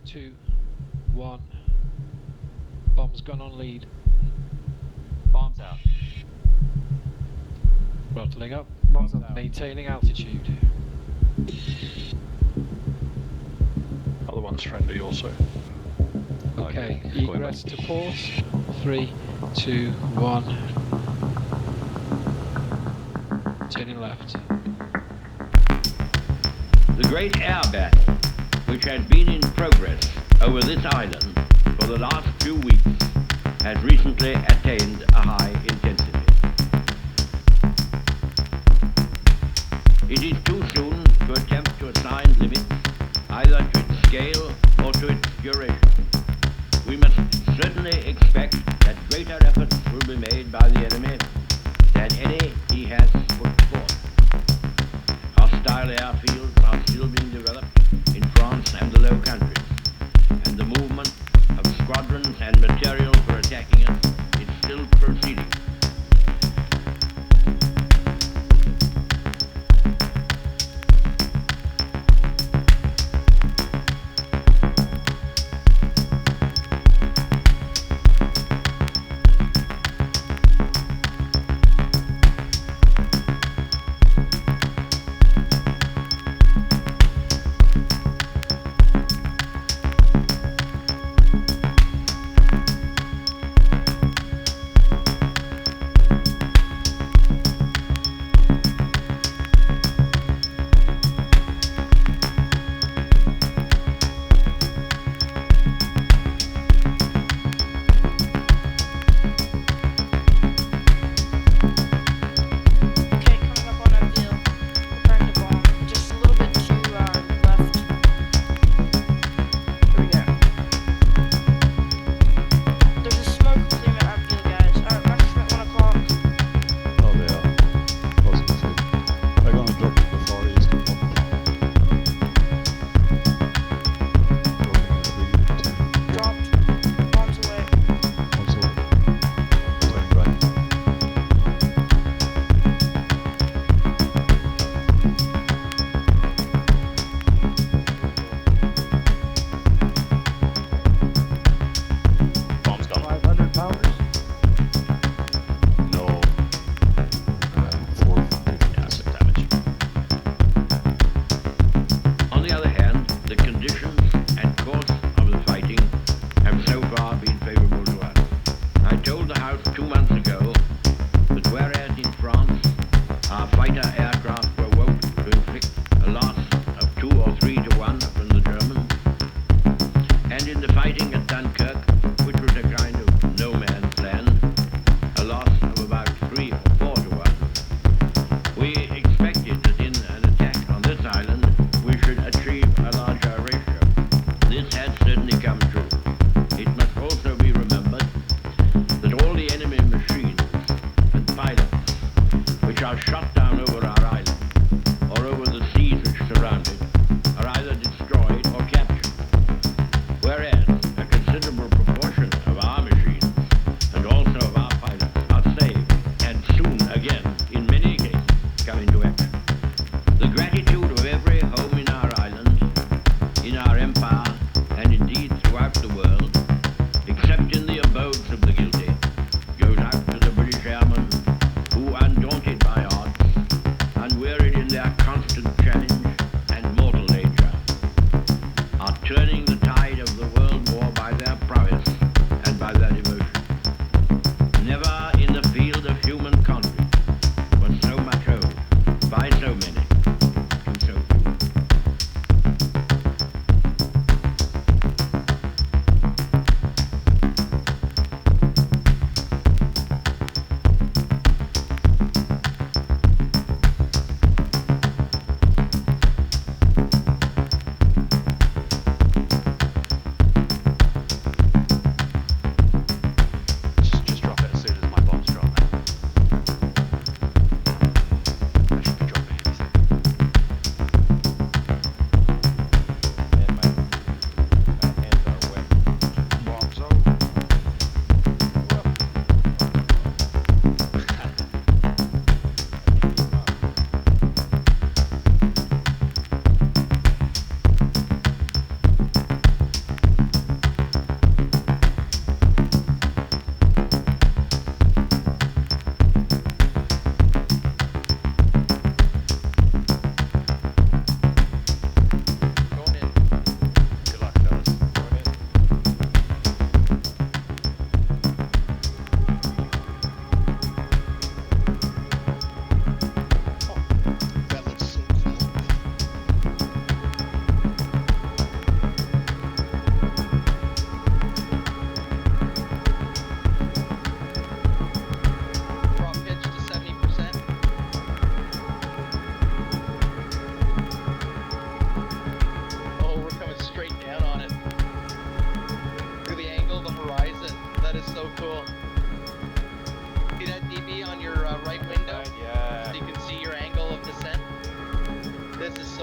2, 1. Bomb's gone on lead. Bombs out. Throttling up. Bombs out. Maintaining altitude. Other one's friendly also. Okay, egress to port. 3, 2, 1. Turning left. The great air battle, which has been in progress over this island for the last few weeks, has recently attained a high intensity. It is too soon to attempt to assign limits either to its scale or to its duration. We must certainly expect that greater efforts will be made by the enemy than any he has put forth. Hostile airfields are still being developed in France and the Low Countries, and the movement of squadrons and material for attacking us is still proceeding.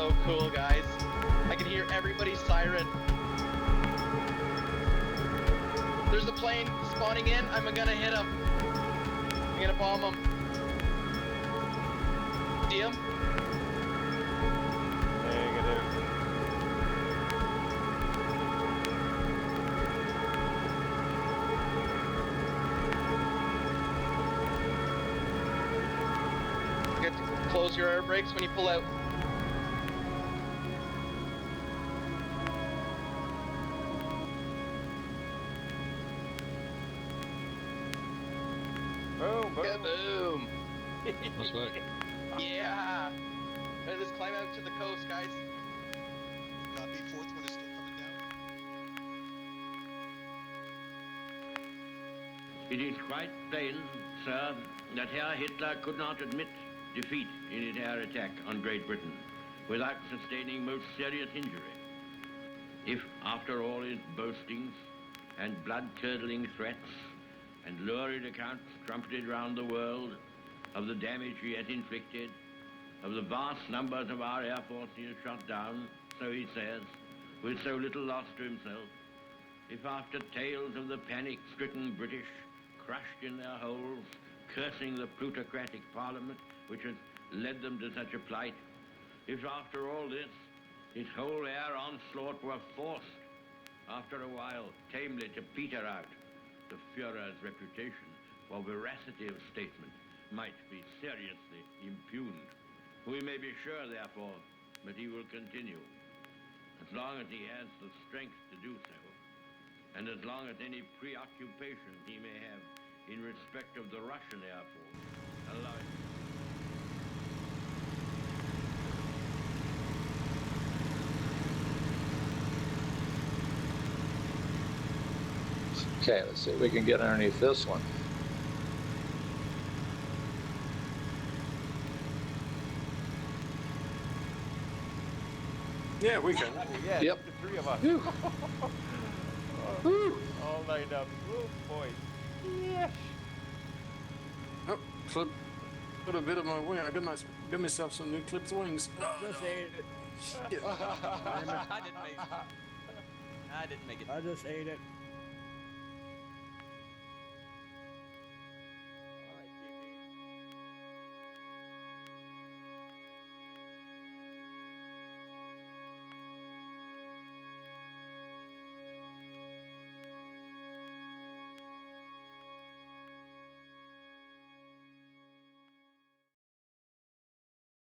so cool, guys. I can hear everybody's siren. There's a plane spawning in. I'm gonna hit him. I'm gonna bomb him. See him? You have to close your air brakes when you pull out. Boom, boom. Boom! Nice work. Yeah! Alright, let's climb out to the coast, guys. Copy. Fourth one is still coming down. It is quite plain, sir, that Herr Hitler could not admit defeat in his air attack on Great Britain without sustaining most serious injury. If, after all his boastings and blood-curdling threats and lurid accounts trumpeted round the world of the damage he has inflicted, of the vast numbers of our air force he has shot down, so he says, with so little loss to himself, if after tales of the panic-stricken British crushed in their holes, cursing the plutocratic parliament which has led them to such a plight, if after all this, his whole air onslaught were forced, after a while, tamely to peter out, the Führer's reputation for veracity of statement might be seriously impugned. We may be sure, therefore, that he will continue, as long as he has the strength to do so, and as long as any preoccupation he may have in respect of the Russian Air Force allow it. Okay, let's see if we can get underneath this one. Yeah, we can. Oh, yeah, Yep. the three of us. All lined up. Oh, boy. Yes. Oh, clip. Got a bit of my wing. I got myself some new clipped wings. Just ate it. Shit. I didn't make it. I didn't make it. I just ate it.